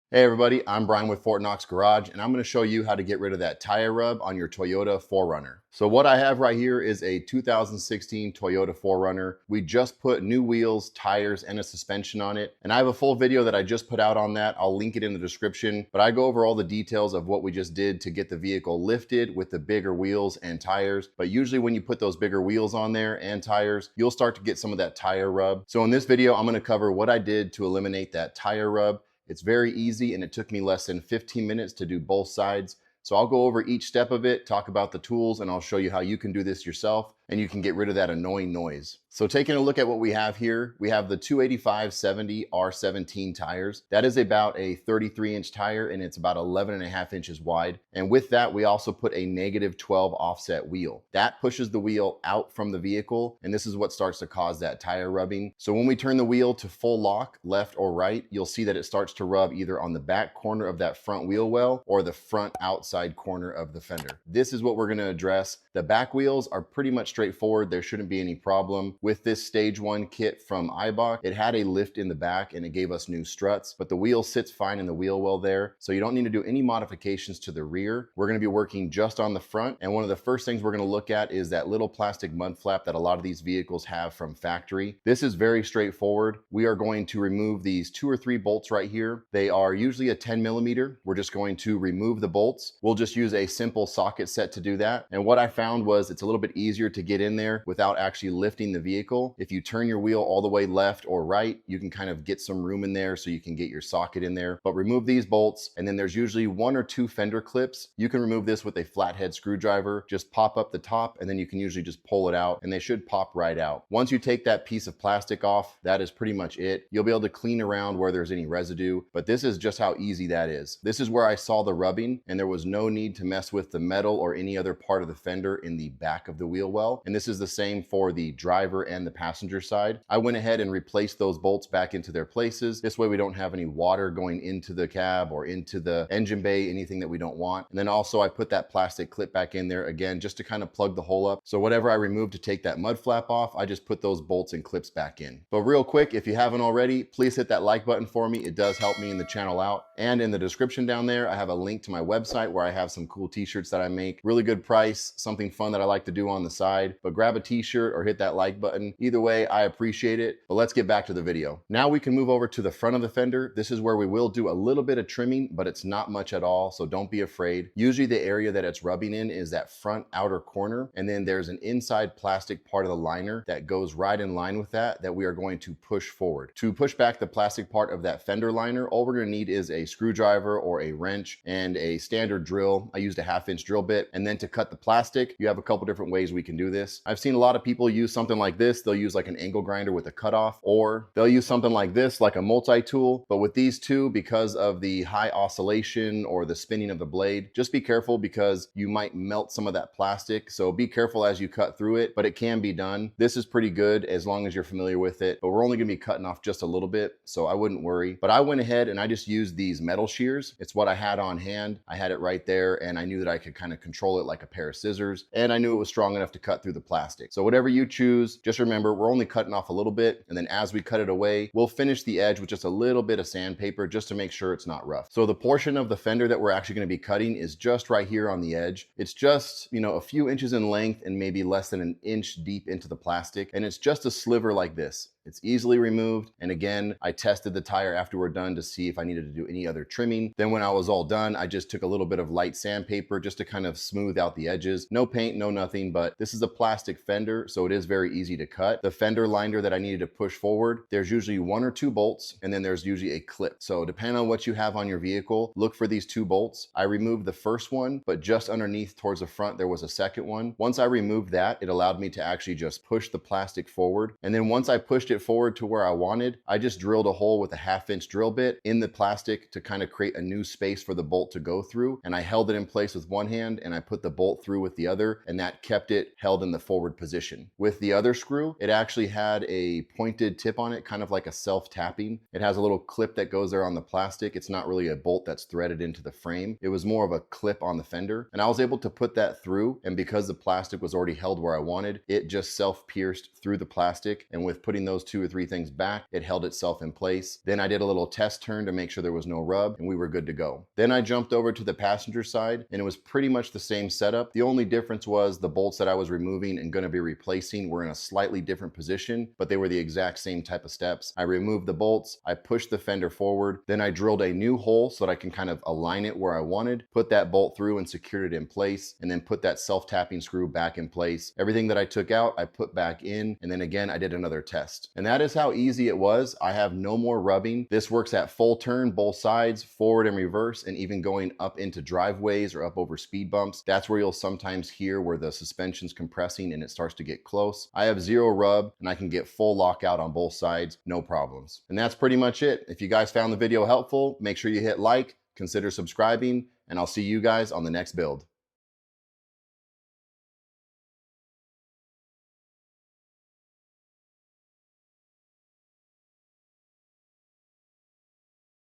Hey everybody, I'm Brian with Fort Knox Garage, and I'm going to show you how to get rid of that tire rub on your Toyota 4Runner. So what I have right here is a 2016 Toyota 4Runner. We just put new wheels, tires, and a suspension on it. And I have a full video that I just put out on that. I'll link it in the description, but I go over all the details of what we just did to get the vehicle lifted with the bigger wheels and tires. But usually when you put those bigger wheels on there and tires, you'll start to get some of that tire rub. So in this video, I'm going to cover what I did to eliminate that tire rub. It's very easy and it took me less than 15 minutes to do both sides. So I'll go over each step of it, talk about the tools, and I'll show you how you can do this yourself and you can get rid of that annoying noise. So taking a look at what we have here, we have the 285/70 R17 tires. That is about a 33-inch tire and it's about 11.5 inches wide. And with that, we also put a -12 offset wheel. That pushes the wheel out from the vehicle, and this is what starts to cause that tire rubbing. So when we turn the wheel to full lock, left or right, you'll see that it starts to rub either on the back corner of that front wheel well or the front outside corner of the fender. This is what we're going to address. The back wheels are pretty much straightforward. There shouldn't be any problem. With this Stage 1 kit from Eibach, it had a lift in the back and it gave us new struts, but the wheel sits fine in the wheel well there, so you don't need to do any modifications to the rear. We're going to be working just on the front, and one of the first things we're going to look at is that little plastic mud flap that a lot of these vehicles have from factory. This is very straightforward. We are going to remove these 2 or 3 bolts right here. They are usually a 10mm. We're just going to remove the bolts. We'll just use a simple socket set to do that, and what I found was it's a little bit easier to get in there without actually lifting the vehicle. If you turn your wheel all the way left or right, you can kind of get some room in there so you can get your socket in there. But remove these bolts, and then there's usually 1 or 2 fender clips. You can remove this with a flathead screwdriver. Just pop up the top, and then you can usually just pull it out, and they should pop right out. Once you take that piece of plastic off, that is pretty much it. You'll be able to clean around where there's any residue, but this is just how easy that is. This is where I saw the rubbing, and there was no need to mess with the metal or any other part of the fender in the back of the wheel well. And this is the same for the driver and the passenger side. I went ahead and replaced those bolts back into their places. This way we don't have any water going into the cab or into the engine bay, anything that we don't want. And then also I put that plastic clip back in there again, just to kind of plug the hole up. So whatever I removed to take that mud flap off, I just put those bolts and clips back in. But real quick, if you haven't already, please hit that like button for me. It does help me in the channel out. And in the description down there, I have a link to my website where I have some cool t-shirts that I make. Really good price, something fun that I like to do on the side. But grab a t-shirt or hit that like button. Either way, I appreciate it. But let's get back to the video. Now we can move over to the front of the fender. This is where we will do a little bit of trimming, but it's not much at all, so don't be afraid. Usually the area that it's rubbing in is that front outer corner, and then there's an inside plastic part of the liner that goes right in line with that we are going to push forward. To push back the plastic part of that fender liner, all we're going to need is a screwdriver or a wrench and a standard drill. I used a 1/2-inch drill bit. And then to cut the plastic, you have a couple different ways we can do this. I've seen a lot of people use something like this. They'll use like an angle grinder with a cutoff, or they'll use something like this, like a multi-tool. But with these two, because of the high oscillation or the spinning of the blade, just be careful because you might melt some of that plastic. So be careful as you cut through it, but it can be done. This is pretty good as long as you're familiar with it, but we're only gonna be cutting off just a little bit, so I wouldn't worry. But I went ahead and I just used these metal shears. It's what I had on hand. I had it right there, and I knew that I could kind of control it like a pair of scissors, and I knew it was strong enough to cut through the plastic. So whatever you choose, just remember we're only cutting off a little bit, and then as we cut it away, we'll finish the edge with just a little bit of sandpaper just to make sure it's not rough. So the portion of the fender that we're actually going to be cutting is just right here on the edge. It's just, a few inches in length and maybe less than 1 inch deep into the plastic, and it's just a sliver like this. It's easily removed. And again, I tested the tire after we're done to see if I needed to do any other trimming. Then when I was all done, I just took a little bit of light sandpaper just to kind of smooth out the edges. No paint, no nothing, but this is a plastic fender, so it is very easy to cut. The fender liner that I needed to push forward, there's usually 1 or 2 bolts, and then there's usually a clip. So depending on what you have on your vehicle, look for these 2 bolts. I removed the first one, but just underneath towards the front, there was a second one. Once I removed that, it allowed me to actually just push the plastic forward. And then once I pushed it forward to where I wanted, I just drilled a hole with a 1/2-inch drill bit in the plastic to kind of create a new space for the bolt to go through. And I held it in place with one hand and I put the bolt through with the other, and that kept it held held in the forward position. With the other screw, it actually had a pointed tip on it, kind of like a self-tapping. It has a little clip that goes there on the plastic. It's not really a bolt that's threaded into the frame. It was more of a clip on the fender, and I was able to put that through, and because the plastic was already held where I wanted, it just self-pierced through the plastic, and with putting those 2 or 3 things back, it held itself in place. Then I did a little test turn to make sure there was no rub, and we were good to go. Then I jumped over to the passenger side, and it was pretty much the same setup. The only difference was the bolts that I was removing and going to be replacing were in a slightly different position, but they were the exact same type of steps. I removed the bolts, I pushed the fender forward, then I drilled a new hole so that I can kind of align it where I wanted, put that bolt through and secured it in place, and then put that self-tapping screw back in place. Everything that I took out, I put back in, and then again, I did another test. And that is how easy it was. I have no more rubbing. This works at full turn, both sides, forward and reverse, and even going up into driveways or up over speed bumps. That's where you'll sometimes hear where the suspension's compressing and it starts to get close. I have zero rub, and I can get full lockout on both sides, no problems. And that's pretty much it. If you guys found the video helpful, make sure you hit like, consider subscribing, and I'll see you guys on the next build.